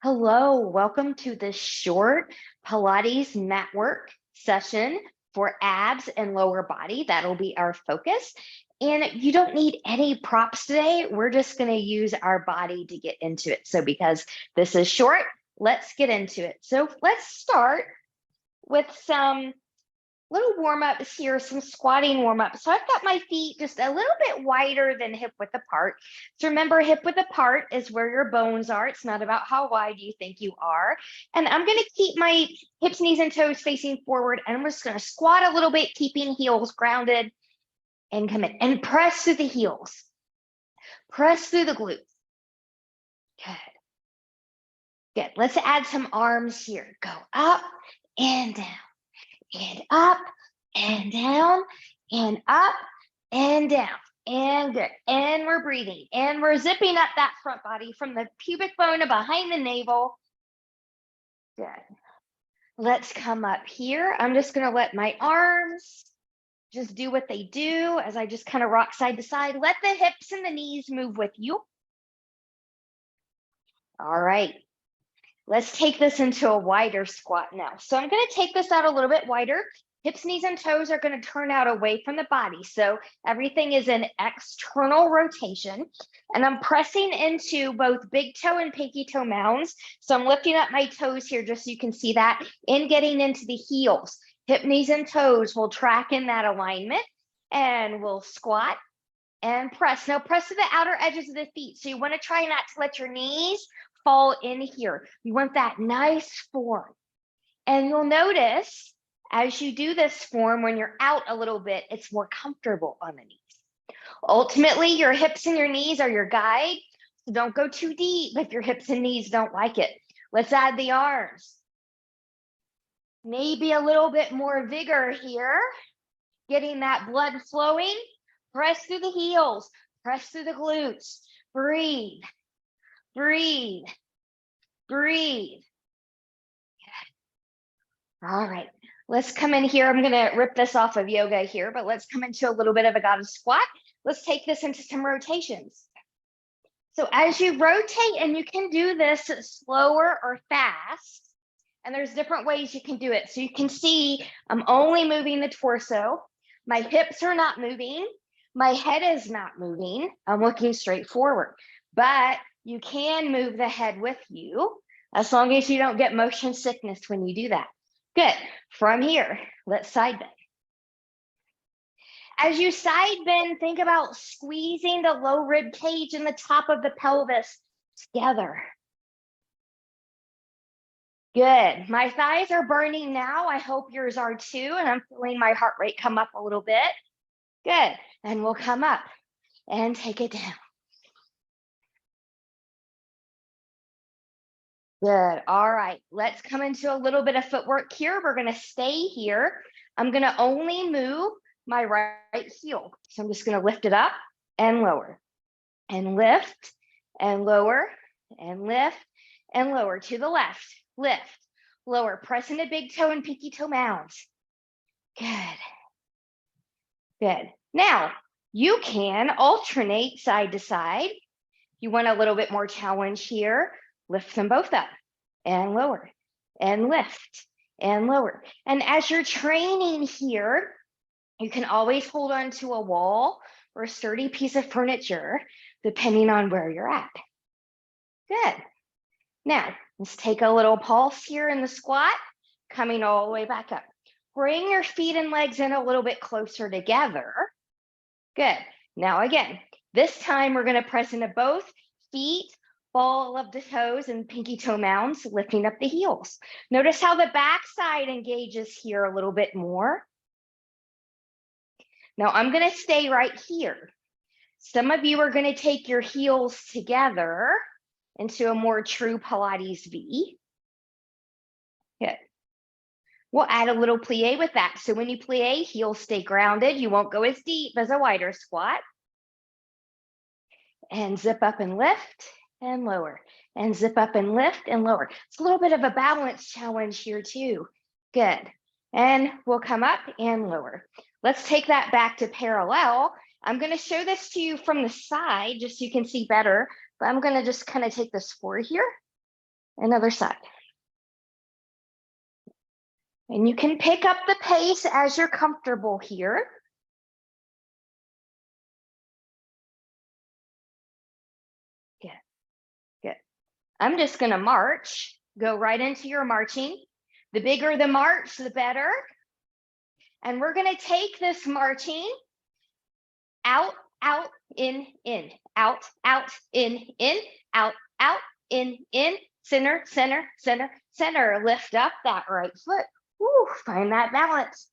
Hello, welcome to this short Pilates Matwork session for abs and lower body. That'll be our focus. And you don't need any props today. We're just going to use our body to get into it. So because this is short, let's get into it. So let's start with some little warm-ups here, some squatting warm-ups. So I've got my feet just a little bit wider than hip width apart. So remember, hip width apart is where your bones are. It's not about how wide you think you are. And I'm going to keep my hips, knees, and toes facing forward. And I'm just going to squat a little bit, keeping heels grounded and come in. And press through the heels. Press through the glutes. Good. Good. Let's add some arms here. Go up and down. And up and down and up and down and good. And we're breathing and we're zipping up that front body from the pubic bone to behind the navel. Good. Let's come up here. I'm just going to let my arms just do what they do as I just kind of rock side to side. Let the hips and the knees move with you. All right. Let's take this into a wider squat now. So I'm going to take this out a little bit wider. Hips, knees, and toes are going to turn out away from the body. So everything is in external rotation. And I'm pressing into both big toe and pinky toe mounds. So I'm lifting up my toes here just so you can see that and getting into the heels. Hip, knees, and toes will track in that alignment. And we'll squat and press. Now press to the outer edges of the feet. So you want to try not to let your knees fall in here. You want that nice form. And you'll notice as you do this form, when you're out a little bit, it's more comfortable on the knees. Ultimately, your hips and your knees are your guide. So don't go too deep if your hips and knees don't like it. Let's add the arms. Maybe a little bit more vigor here. Getting that blood flowing. Press through the heels. Press through the glutes. Breathe. Breathe. Breathe. All right, let's come in here. I'm going to rip this off of yoga here, but let's come into a little bit of a goddess squat. Let's take this into some rotations. So as you rotate, and you can do this slower or fast, and there's different ways you can do it. So you can see I'm only moving the torso. My hips are not moving. My head is not moving. I'm looking straight forward, but you can move the head with you as long as you don't get motion sickness when you do that. Good. From here, let's side bend. As you side bend, think about squeezing the low rib cage and the top of the pelvis together. Good. My thighs are burning now. I hope yours are too. And I'm feeling my heart rate come up a little bit. Good. And we'll come up and take it down. Good. All right. Let's come into a little bit of footwork here. We're going to stay here. I'm going to only move my right heel. So I'm just going to lift it up and lower and lift and lower and lift and lower to the left. Lift, lower, press into big toe and pinky toe mounds. Good. Good. Now you can alternate side to side. You want a little bit more challenge here. Lift them both up and lower and lift and lower. And as you're training here, you can always hold on to a wall or a sturdy piece of furniture, depending on where you're at. Good. Now, let's take a little pulse here in the squat, coming all the way back up. Bring your feet and legs in a little bit closer together. Good. Now again, this time we're going to press into both feet, ball of the toes and pinky toe mounds, lifting up the heels. Notice how the back side engages here a little bit more. Now I'm going to stay right here. Some of you are going to take your heels together into a more true Pilates V. Good. We'll add a little plie with that. So when you plie, heels stay grounded. You won't go as deep as a wider squat. And zip up and lift and lower and zip up and lift and lower. It's a little bit of a balance challenge here too. Good. And we'll come up and lower. Let's take that back to parallel. I'm going to show this to you from the side just so you can see better, but I'm going to just kind of take this forward here Another side. And you can pick up the pace as you're comfortable here. Good, good. I'm just gonna march, go right into your marching. The bigger the march, the better. And we're gonna take this marching out, out, in, out, out, in, out, out, in, center, center, center, center. Lift up that right foot. Woo, find that balance.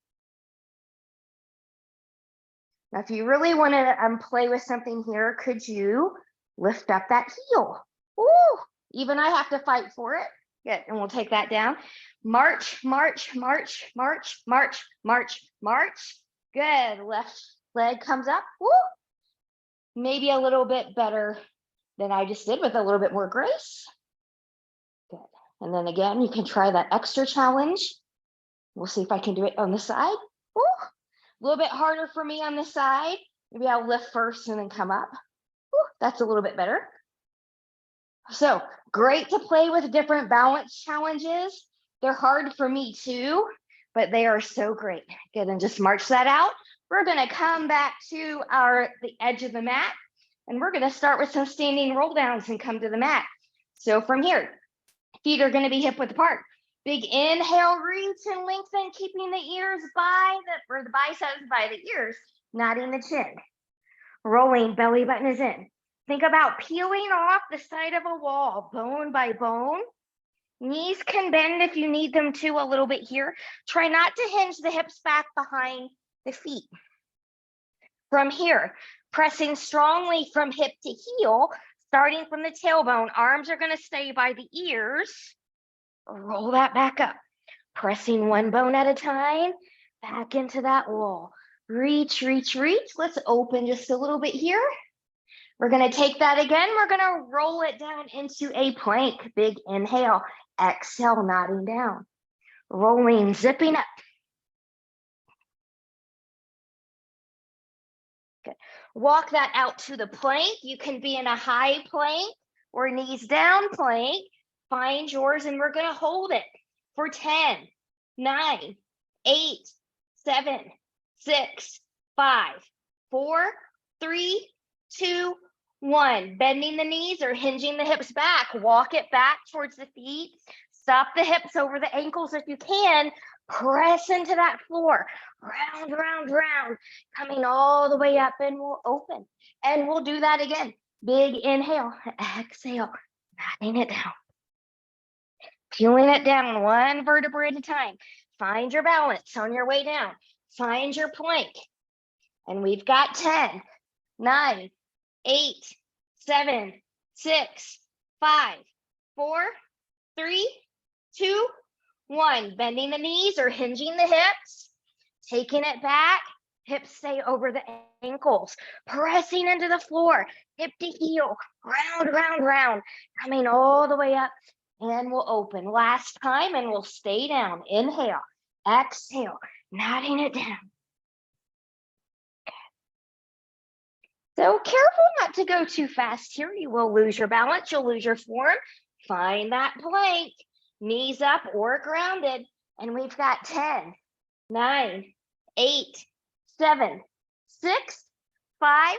Now, if you really want to play with something here, could you lift up that heel? Woo, even I have to fight for it. Good, and we'll take that down. March, march, march, march, march, march, march. Good, left leg comes up. Woo. Maybe a little bit better than I just did with a little bit more grace. Good, and then again, you can try that extra challenge. We'll see if I can do it on the side. Woo. A little bit harder for me on the side. Maybe I'll lift first and then come up. Woo, that's a little bit better. So great to play with different balance challenges. They're hard for me too, but they are so great. Good, and just march that out. We're gonna come back to the edge of the mat, and we're gonna start with some standing roll downs and come to the mat. So from here, feet are gonna be hip width apart. Big inhale, reach and lengthen, keeping the ears the biceps by the ears, nodding the chin. Rolling, belly button is in. Think about peeling off the side of a wall, bone by bone. Knees can bend if you need them to a little bit here. Try not to hinge the hips back behind the feet. From here, pressing strongly from hip to heel, starting from the tailbone, arms are gonna stay by the ears. Roll that back up, pressing one bone at a time, back into that wall. Reach, reach, reach. Let's open just a little bit here. We're gonna take that again. We're gonna roll it down into a plank. Big inhale, exhale, nodding down. Rolling, zipping up. Good. Walk that out to the plank. You can be in a high plank or knees down plank. Find yours, and we're gonna hold it for 10, 9, 8, 7, 6, 5, 4, 3, 2, 1. Bending the knees or hinging the hips back. Walk it back towards the feet. Stop the hips over the ankles if you can. Press into that floor. Round, round, round. Coming all the way up, and we'll open. And we'll do that again. Big inhale, exhale, nodding it down. Peeling it down one vertebra at a time. Find your balance on your way down. Find your plank. And we've got 10, 9, 8, 7, 6, 5, 4, 3, 2, 1. Bending the knees or hinging the hips. Taking it back. Hips stay over the ankles. Pressing into the floor. Hip to heel. Round, round, round. Coming all the way up. And we'll open. Last time, and we'll stay down. Inhale, exhale, nodding it down. So careful not to go too fast here. You will lose your balance. You'll lose your form. Find that plank. Knees up or grounded. And we've got 10, 9, 8, 7, 6, 5,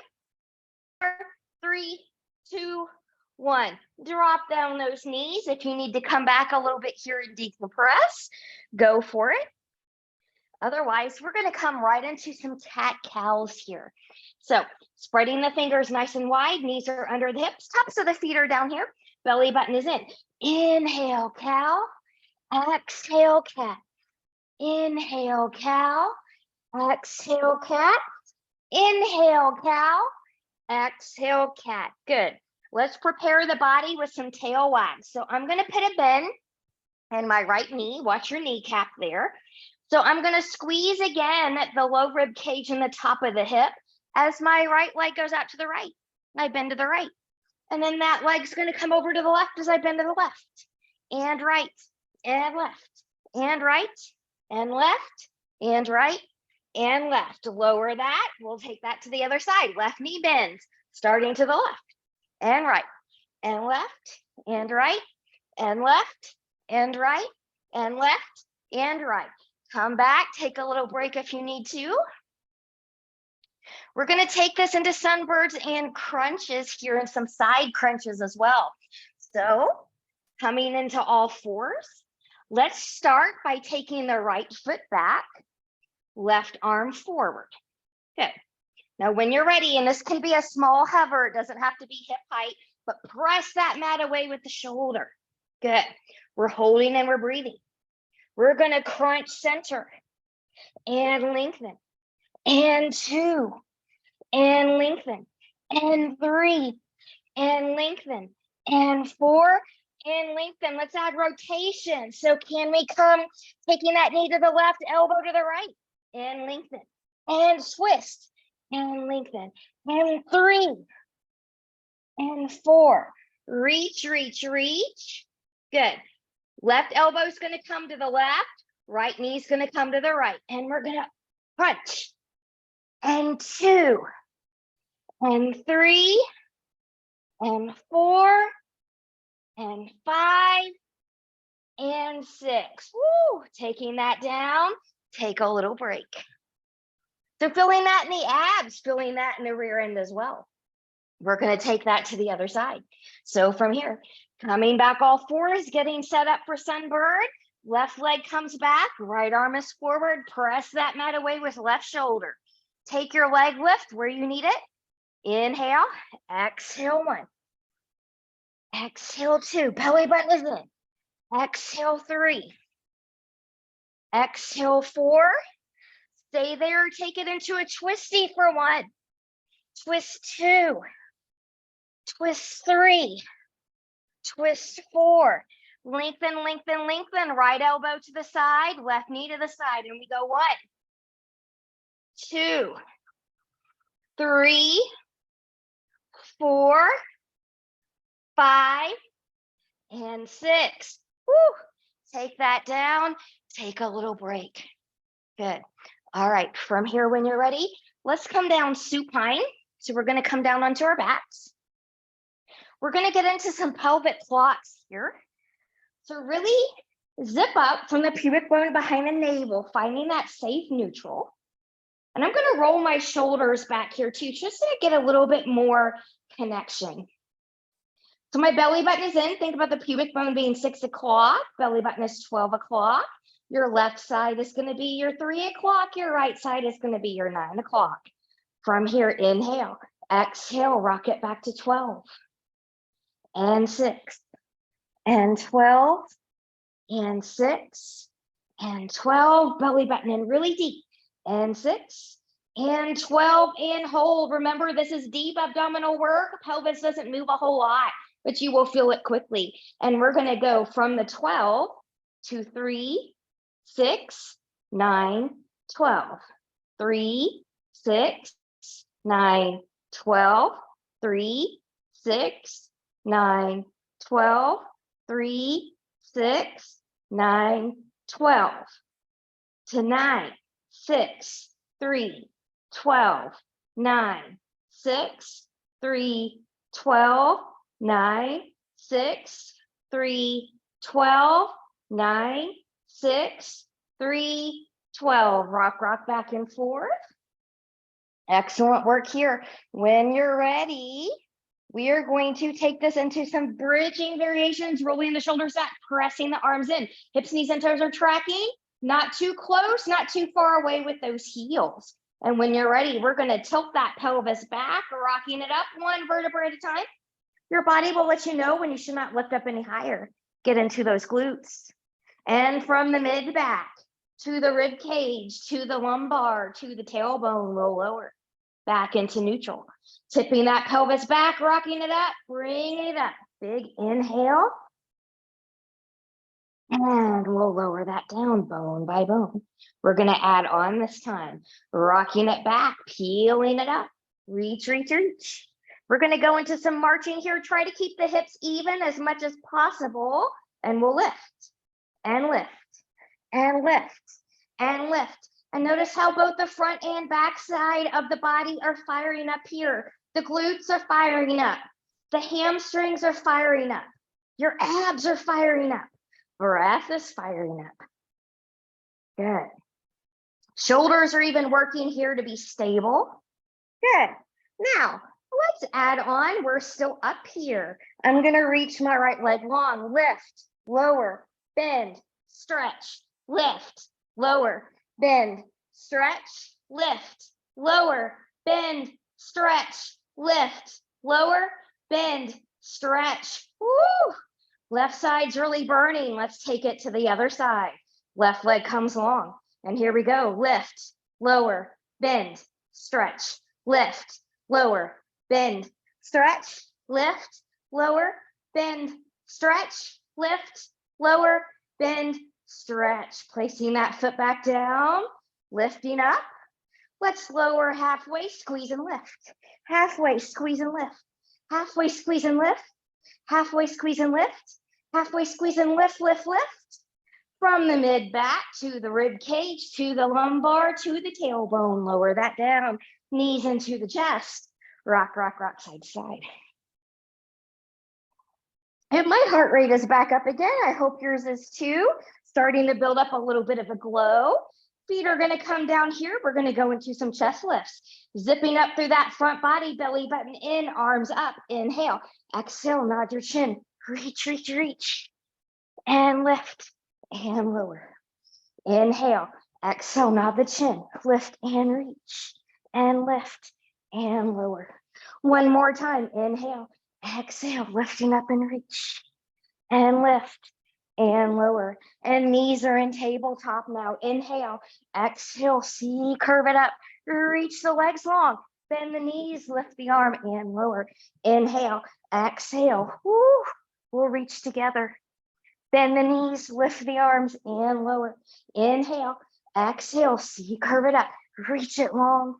4, 3, 2, 1. Drop down those knees. If you need to come back a little bit here and decompress, go for it. Otherwise, we're going to come right into some cat-cows here. So spreading the fingers nice and wide, knees are under the hips, tops of the feet are down here, belly button is in. Inhale, cow. Exhale, cat. Inhale, cow. Exhale, cat. Inhale, cow. Exhale, cat. Good. Let's prepare the body with some tail wags. So I'm going to put a bend in my right knee. Watch your kneecap there. So I'm going to squeeze again at the low rib cage and the top of the hip as my right leg goes out to the right. I bend to the right. And then that leg's going to come over to the left as I bend to the left. And right. And left. And right. And left. And right. And left. Lower that. We'll take that to the other side. Left knee bends. Starting to the left. And right. And left. And right. and left and right and left and right. Come back, take a little break if you need to. We're going to take this into sunbirds and crunches here and some side crunches as well. So coming into all fours, let's start by taking the right foot back, left arm forward. Good. Now, when you're ready, and this can be a small hover, it doesn't have to be hip height, but press that mat away with the shoulder. Good. We're holding and we're breathing. We're going to crunch center and lengthen, and 2, and lengthen, and 3, and lengthen, and 4, and lengthen. Let's add rotation. So can we come taking that knee to the left, elbow to the right, and lengthen, and twist, and lengthen, and 3, and 4. Reach, reach, reach. Good. Left elbow is going to come to the left, right knee is going to come to the right, and we're going to crunch, and 2, and 3, and 4, and 5, and 6. Woo! Taking that down, take a little break. So feeling that in the abs, feeling that in the rear end as well. We're going to take that to the other side. So from here, coming back all fours, getting set up for sunbird. Left leg comes back, right arm is forward. Press that mat away with left shoulder. Take your leg lift where you need it. Inhale, exhale 1. Exhale 2, belly button is in. Exhale 3. Exhale 4. Stay there, take it into a twisty for 1. Twist 2. Twist 3. Twist 4. Lengthen, lengthen, lengthen. Right elbow to the side, left knee to the side. And we go 1, 2, 3, 4, 5, and 6. Woo. Take that down. Take a little break. Good. All right. From here, when you're ready, let's come down supine. So we're going to come down onto our backs. We're going to get into some pelvic blocks here. So really zip up from the pubic bone behind the navel, finding that safe neutral. And I'm going to roll my shoulders back here too, just to get a little bit more connection. So my belly button is in. Think about the pubic bone being 6 o'clock. Belly button is 12 o'clock. Your left side is going to be your 3 o'clock. Your right side is going to be your 9 o'clock. From here, inhale, exhale, rock it back to 12. And 6, and 12, and 6, and 12. Belly button in really deep. And 6, and 12, and hold. Remember, this is deep abdominal work. Pelvis doesn't move a whole lot, but you will feel it quickly. And we're going to go from the 12 to 3, 6, 9, 12. 3, 6, 9, 12. 3, 6, 9, 12. 3, 6, 9, 12. To 9, 6, 3, 12, 9, 6, 3, 12, 9, 6, 3, 12, 9, 6, 3, 12. Rock, rock back and forth. Excellent work here. When you're ready, we are going to take this into some bridging variations, rolling the shoulders back, pressing the arms in. Hips, knees, and toes are tracking. Not too close, not too far away with those heels. And when you're ready, we're going to tilt that pelvis back, rocking it up 1 vertebra at a time. Your body will let you know when you should not lift up any higher. Get into those glutes. And from the mid back to the rib cage, to the lumbar, to the tailbone, roll lower. Back into neutral. Tipping that pelvis back, rocking it up, bringing it up. Big inhale. And we'll lower that down bone by bone. We're going to add on this time, rocking it back, peeling it up. Reach, reach, reach. We're going to go into some marching here. Try to keep the hips even as much as possible. And we'll lift and lift and lift and lift. And notice how both the front and back side of the body are firing up here. The glutes are firing up. The hamstrings are firing up. Your abs are firing up. Breath is firing up. Good. Shoulders are even working here to be stable. Good. Now, let's add on. We're still up here. I'm going to reach my right leg long. Lift, lower, bend, stretch, lift, lower, bend, stretch, lift, lower, bend, stretch, lift, lower, bend, stretch. Woo! Left side's really burning. Let's take it to the other side. Left leg comes long. And here we go. Lift, lower, bend, stretch, lift, lower, bend, stretch, lift, lower, bend, stretch, lift, lower, bend, stretch. Placing that foot back down, lifting up. Let's lower halfway, squeeze and lift. Halfway, squeeze and lift. Halfway, squeeze and lift. Halfway, squeeze and lift. Halfway, squeeze and lift, lift, lift. From the mid back to the rib cage, to the lumbar, to the tailbone. Lower that down. Knees into the chest. Rock, rock, rock, side to side. And my heart rate is back up again. I hope yours is too. Starting to build up a little bit of a glow. Feet are going to come down here. We're going to go into some chest lifts. Zipping up through that front body, belly button in, arms up. Inhale. Exhale, nod your chin. Reach, reach, reach. And lift and lower. Inhale. Exhale, nod the chin. Lift and reach. And lift and lower. One more time. Inhale. Exhale, lifting up and reach. And lift and lower. And knees are in tabletop now. Inhale. Exhale. See, curve it up. Reach the legs long. Bend the knees. Lift the arm and lower. Inhale. Exhale. Woo. We'll reach together. Bend the knees. Lift the arms and lower. Inhale. Exhale. See, curve it up. Reach it long.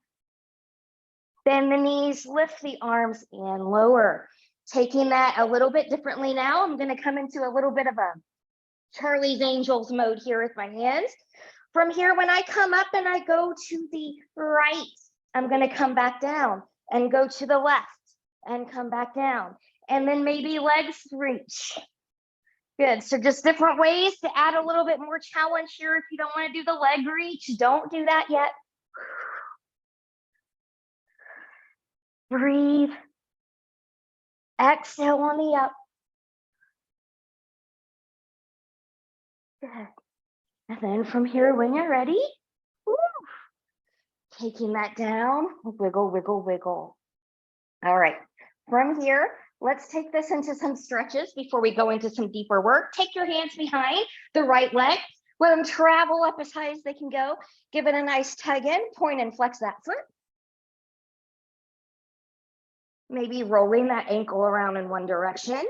Bend the knees. Lift the arms and lower. Taking that a little bit differently now, I'm going to come into a little bit of a Charlie's Angels mode here with my hands. From here, when I come up and I go to the right, I'm going to come back down and go to the left and come back down. And then maybe legs reach. Good. So just different ways to add a little bit more challenge here. If you don't want to do the leg reach, don't do that yet. Breathe. Exhale on the up. Good. And then from here, when you're ready, woo, taking that down, wiggle, wiggle, wiggle. All right. From here, let's take this into some stretches before we go into some deeper work. Take your hands behind the right leg. Let them travel up as high as they can go. Give it a nice tug in, point and flex that foot. Maybe rolling that ankle around in one direction.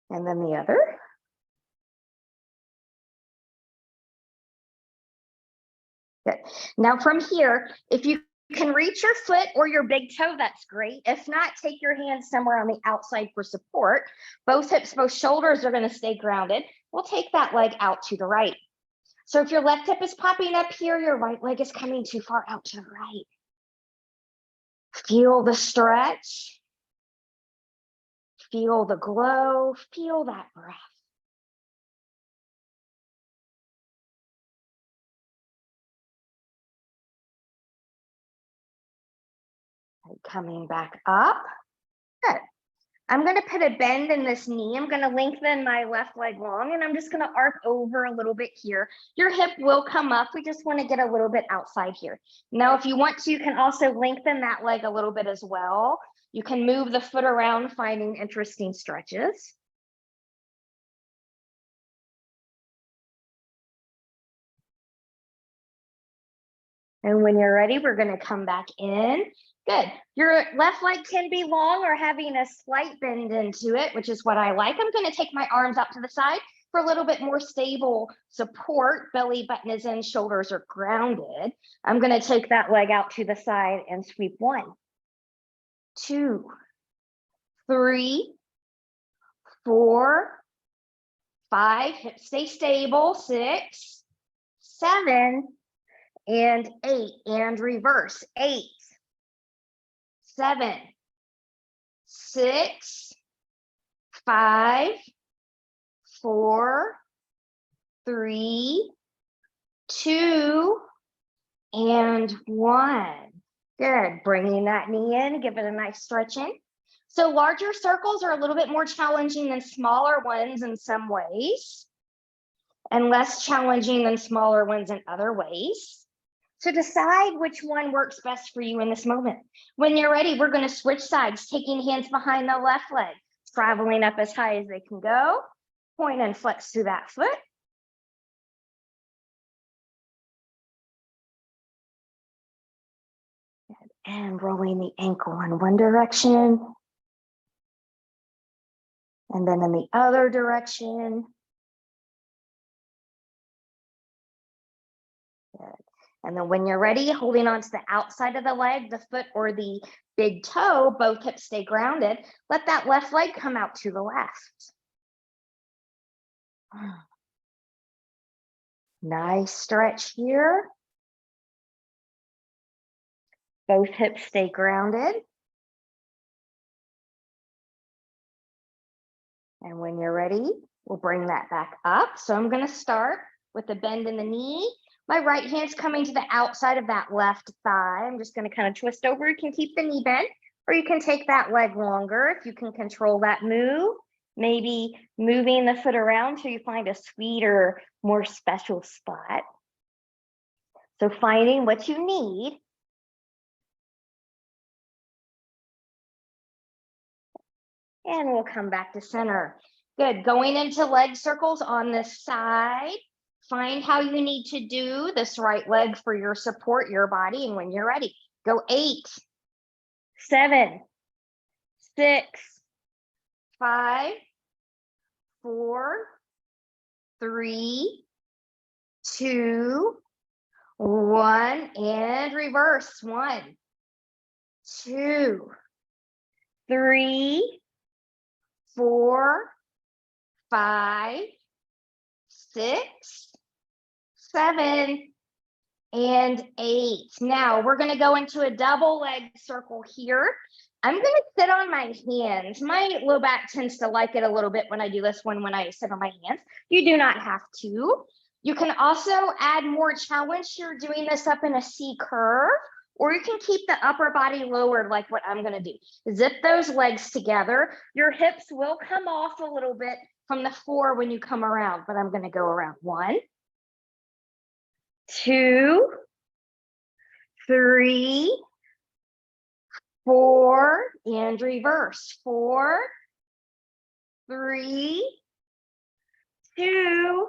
And then the other. Good. Now from here, if you can reach your foot or your big toe, that's great. If not, take your hands somewhere on the outside for support. Both hips, both shoulders are going to stay grounded. We'll take that leg out to the right. So if your left hip is popping up here, your right leg is coming too far out to the right. Feel the stretch. Feel the glow. Feel that breath. Coming back up. Good. I'm going to put a bend in this knee. I'm going to lengthen my left leg long, and I'm just going to arc over a little bit here. Your hip will come up. We just want to get a little bit outside here. Now, if you want to, you can also lengthen that leg a little bit as well. You can move the foot around, finding interesting stretches. And when you're ready, we're going to come back in. Good. Your left leg can be long or having a slight bend into it, which is what I like. I'm going to take my arms out to the side for a little bit more stable support. Belly button is in, shoulders are grounded. I'm going to take that leg out to the side and sweep 1, 2, 3, 4, 5. Hips stay stable. 6, 7, and 8. And reverse. 8, 7, 6, 5, 4, 3, 2, and 1. Good. Bringing that knee in, give it a nice stretching. So larger circles are a little bit more challenging than smaller ones in some ways, and less challenging than smaller ones in other ways. So decide which one works best for you in this moment. When you're ready, we're going to switch sides, taking hands behind the left leg, traveling up as high as they can go. Point and flex through that foot. And rolling the ankle in one direction. And then in the other direction. Good. And then when you're ready, holding on to the outside of the leg, the foot or the big toe, both hips stay grounded. Let that left leg come out to the left. Nice stretch here. Both hips stay grounded. And when you're ready, we'll bring that back up. So I'm going to start with a bend in the knee. My right hand's coming to the outside of that left thigh. I'm just going to kind of twist over. You can keep the knee bent, or you can take that leg longer if you can control that move. Maybe moving the foot around till you find a sweeter, more special spot. So finding what you need. And we'll come back to center. Good. Going into leg circles on this side. Find how you need to do this right leg for your support, your body. And when you're ready, go 8, 7, 6, 5, 4, 3, 2, 1, and reverse. 1, 2, 3, 4, 5, 6, 7, and 8. Now we're going to go into a double leg circle here. I'm going to sit on my hands. My low back tends to like it a little bit when I do this one, when I sit on my hands. You do not have to. You can also add more challenge. You're doing this up in a C curve, or you can keep the upper body lowered like what I'm going to do. Zip those legs together. Your hips will come off a little bit from the floor when you come around, but I'm going to go around. 1, 2, 3, 4, and reverse. 4, 3, 2,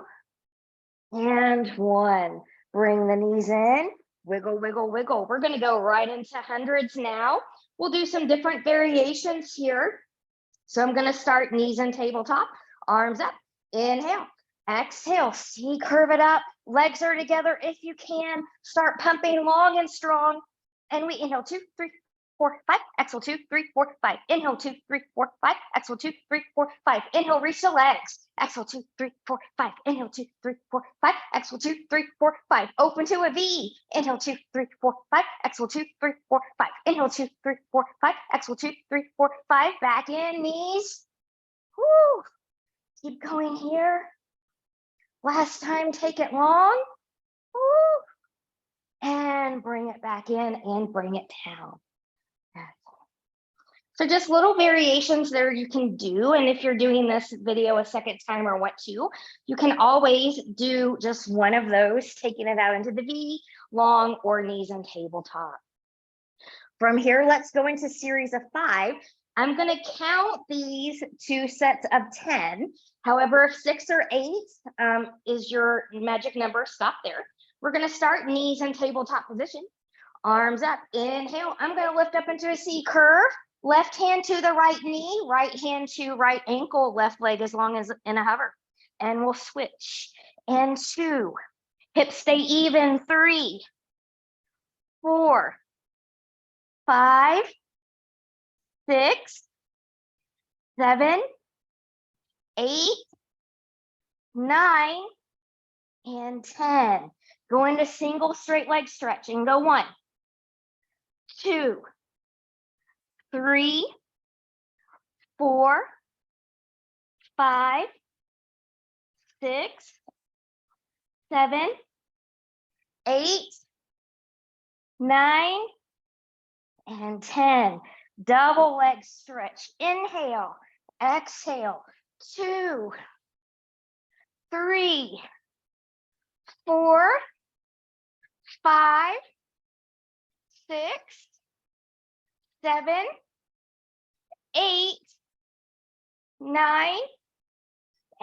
and 1. Bring the knees in. Wiggle, wiggle, wiggle. We're going to go right into hundreds now. We'll do some different variations here. So I'm going to start knees in tabletop, arms up, inhale, exhale, C curve it up. Legs are together if you can. Start pumping long and strong. And we inhale 2, 3, 4, 5. Exhale 2, 3, 4, 5. Inhale 2, 3, 4, 5. Exhale 2, 3, 4, 5. Inhale, reach the legs. Exhale 2, 3, 4, 5. Inhale 2, 3, 4, 5. Exhale 2, 3, 4, 5. Open to a V. Inhale 2, 3, 4, 5. Exhale 2, 3, 4, 5. Inhale 2, 3, 4, 5. Exhale 2, 3, 4, 5. Back in, knees. Woo. Keep going here. Last time, take it long. Woo. And bring it back in and bring it down. So just little variations there you can do. And if you're doing this video a second time or want to, you can always do just one of those, taking it out into the V, long, or knees and tabletop. From here, let's go into series of 5. I'm going to count these 2 sets of 10. However, if 6 or 8 is your magic number, stop there. We're going to start knees and tabletop position. Arms up, inhale. I'm going to lift up into a C curve. Left hand to the right knee, right hand to right ankle, left leg as long as in a hover. And we'll switch. And 2. Hips stay even. 3, 4, 5, 6, 7, 8, 9, and 10. Go into single straight leg stretch and go 1, 2, 3, 4, 5, 6, 7, 8, 9, and 10. Double leg stretch. Inhale, exhale. 2, 3, 4, 5, 6, 7, 8, 9,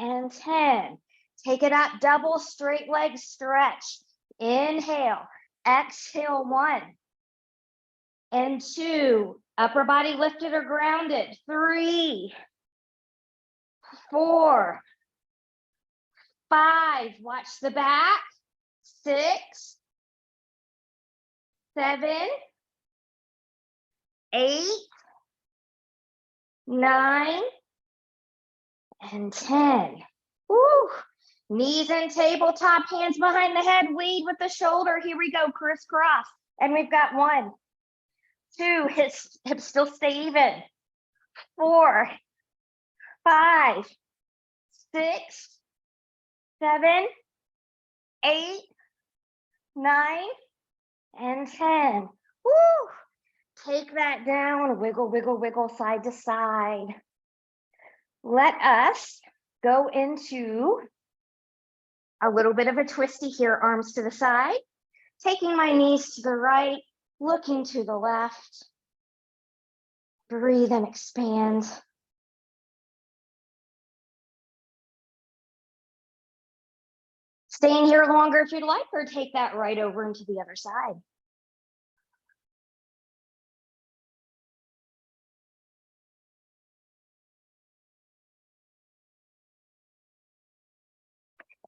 and 10. Take it up, double straight leg stretch. Inhale, exhale. 1 and 2. Upper body lifted or grounded. 3, 4, 5. Watch the back. 6, 7, 8, 9, and 10. Woo. Knees in tabletop, hands behind the head, lead with the shoulder. Here we go, crisscross. And we've got 1, 2, hips still stay even. 4, 5, 6, 7, 8, 9, and 10. Woo! Take that down, wiggle, wiggle, wiggle side to side. Let us go into a little bit of a twisty here, arms to the side, taking my knees to the right, looking to the left. Breathe and expand. Staying here longer if you'd like, or take that right over into the other side.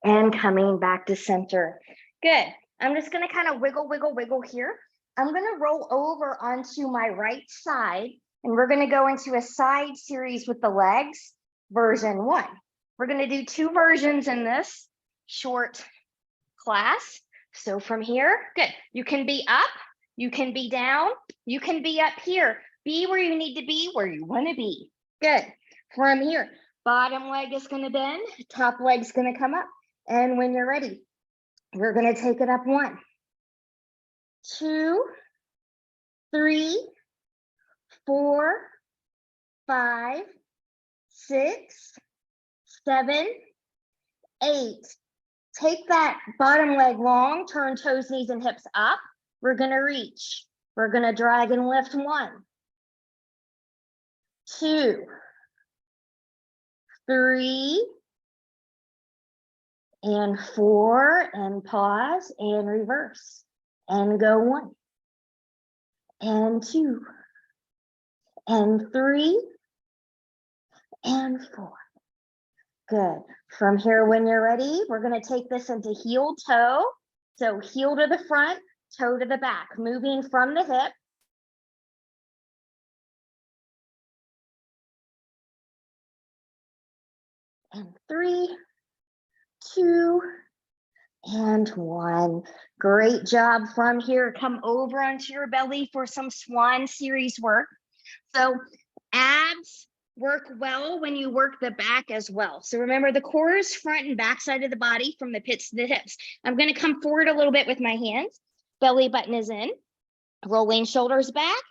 And coming back to center. Good. I'm just going to kind of wiggle, wiggle, wiggle here. I'm going to roll over onto my right side, and we're going to go into a side series with the legs, version 1. We're going to do 2 versions in this short class. So from here, good. You can be up, you can be down, you can be up here. Be where you need to be, where you want to be. Good. From here, bottom leg is going to bend, top leg's going to come up. And when you're ready, we're going to take it up. 1, 2, 3, 4, 5, 6, 7, 8. Take that bottom leg long, turn toes, knees, and hips up. We're going to reach. We're going to drag and lift. 1, 2, 3, and 4, and pause, and reverse, and go. 1, and 2, and 3, and 4. Good. From here, when you're ready, we're going to take this into heel toe. So heel to the front, toe to the back, moving from the hip. And 3, 2, and 1. Great job. From here, come over onto your belly for some swan series work. So abs work well when you work the back as well. So remember, the core is front and back side of the body from the pits to the hips. I'm going to come forward a little bit with my hands. Belly button is in. Rolling shoulders back.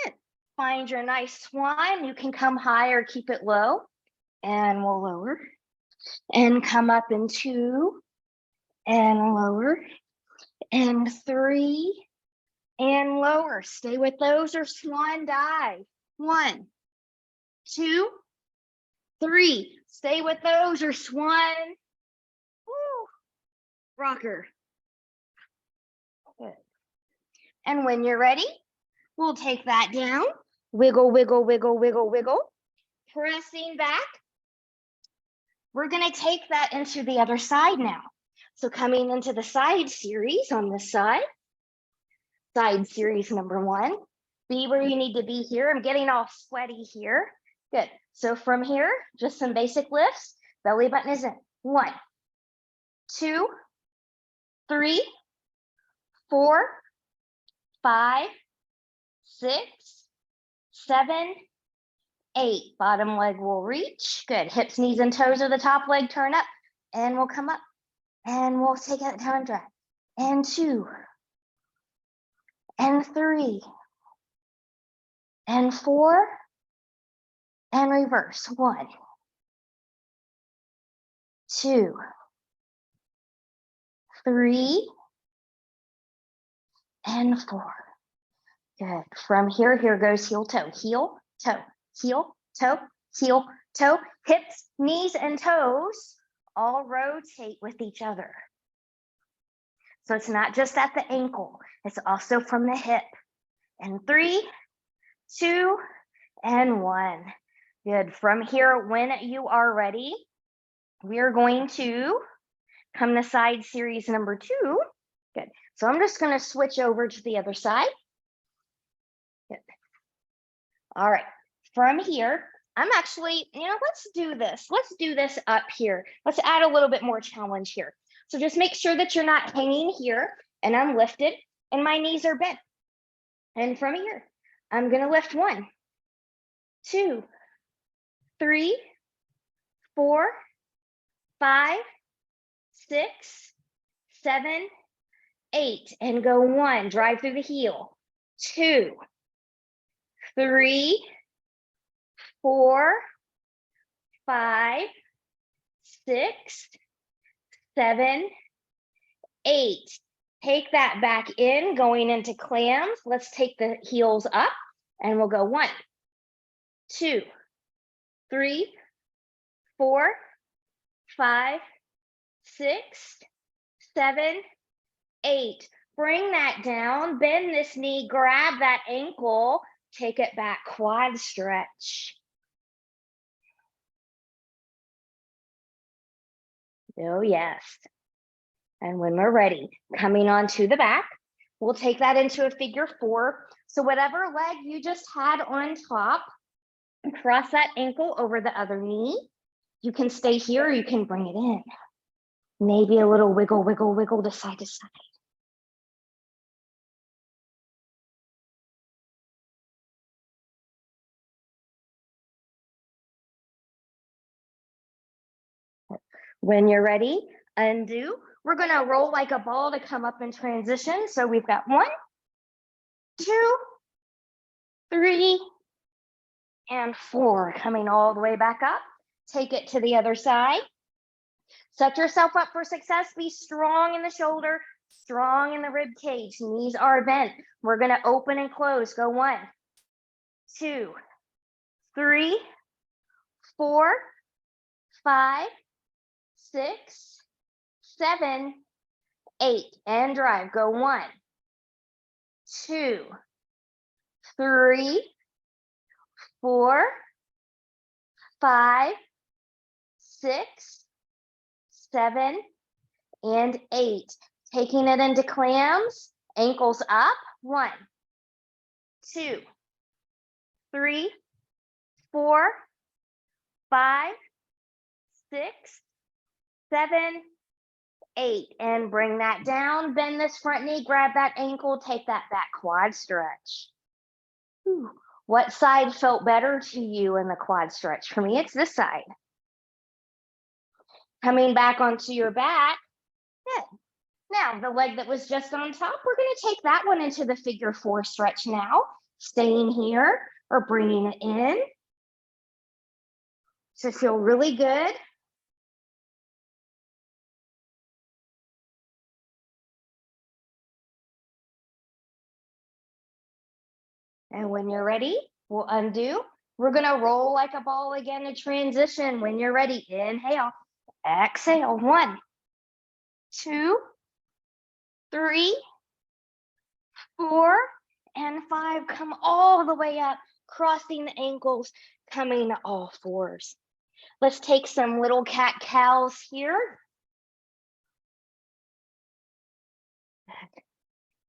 Good. Find your nice swan. You can come high or keep it low. And we'll lower. And come up in 2. And lower. And 3. And lower. Stay with those or swan dive. 1, 2, 3. Stay with those or swan. Woo. Rocker. Good. And when you're ready, we'll take that down. Wiggle, wiggle, wiggle, wiggle, wiggle. Pressing back. We're going to take that into the other side now. So coming into the side series on this side. Side series number 1. Be where you need to be here. I'm getting all sweaty here. Good. So from here, just some basic lifts. Belly button is in. 1, 2, 3, 4, 5, 6, 7, 8. Bottom leg will reach. Good. Hips, knees, and toes are the top leg. Turn up. And we'll come up. And we'll take it down and drag. And 2. And 3. And 4. And reverse. 1. 2. 3. And 4. Good. From here, here goes heel, toe, heel, toe, heel, toe, heel, toe. Hips, knees, and toes all rotate with each other. So it's not just at the ankle, it's also from the hip. And 3, 2, and 1. Good. From here, when you are ready, we are going to come to side series number 2. Good. So I'm just going to switch over to the other side. Good. All right. From here, I'm actually, let's do this. Let's do this up here. Let's add a little bit more challenge here. So just make sure that you're not hanging here and I'm lifted and my knees are bent. And from here, I'm going to lift 1, 2, 3, 4, 5, 6, 7, 8, and go 1. Drive through the heel. 2, 3, 4, 5, 6, 7, 8. Take that back in, going into clams. Let's take the heels up and we'll go 1, 2, 3, 4, 5, 6, 7, 8. Bring that down, bend this knee, grab that ankle, take it back, quad stretch. Oh, yes. And when we're ready, coming onto the back, we'll take that into a figure 4. So whatever leg you just had on top, cross that ankle over the other knee. You can stay here, or you can bring it in. Maybe a little wiggle, wiggle, wiggle to side to side. When you're ready, undo. We're going to roll like a ball to come up in transition. So we've got 1, 2, 3, and 4. Coming all the way back up. Take it to the other side. Set yourself up for success. Be strong in the shoulder, strong in the rib cage. Knees are bent. We're going to open and close. Go 1, 2, 3, 4, 5, 6, 7, 8, and drive. Go 1, 2, 3, 4, 5, 6, 7, and 8. Taking it into clams, ankles up. 1, 2, 3, 4, 5, 6, 7, 8, and bring that down. Bend this front knee, grab that ankle, take that back quad stretch. Whew. What side felt better to you in the quad stretch? For me, it's this side. Coming back onto your back. Good. Now, the leg that was just on top, we're going to take that one into the figure 4 stretch now. Staying here or bringing it in. So feel really good. And when you're ready, we'll undo. We're going to roll like a ball again to transition. When you're ready, inhale, exhale. 1, 2, 3, 4, and 5. Come all the way up, crossing the ankles, coming to all 4s. Let's take some little cat-cows here.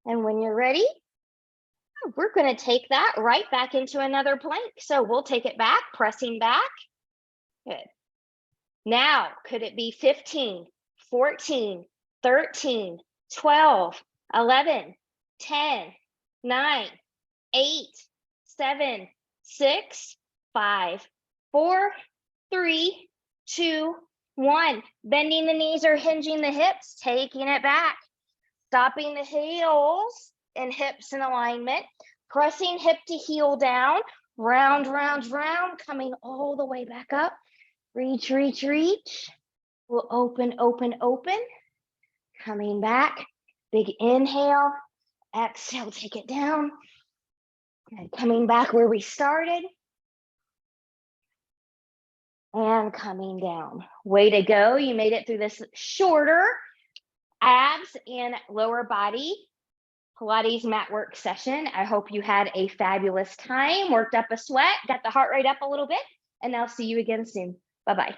And when you're ready, we're going to take that right back into another plank. So we'll take it back, pressing back. Good. Now, could it be 15, 14, 13, 12, 11, 10, 9, 8, 7, 6, 5, 4, 3, 2, 1. Bending the knees or hinging the hips, taking it back. Stopping the heels and hips in alignment. Pressing hip to heel down. Round, round, round. Coming all the way back up. Reach, reach, reach. We'll open, open, open. Coming back. Big inhale. Exhale, take it down. And coming back where we started. And coming down. Way to go. You made it through this shorter abs and lower body Pilates mat work session. I hope you had a fabulous time, worked up a sweat, got the heart rate up a little bit, and I'll see you again soon. Bye-bye.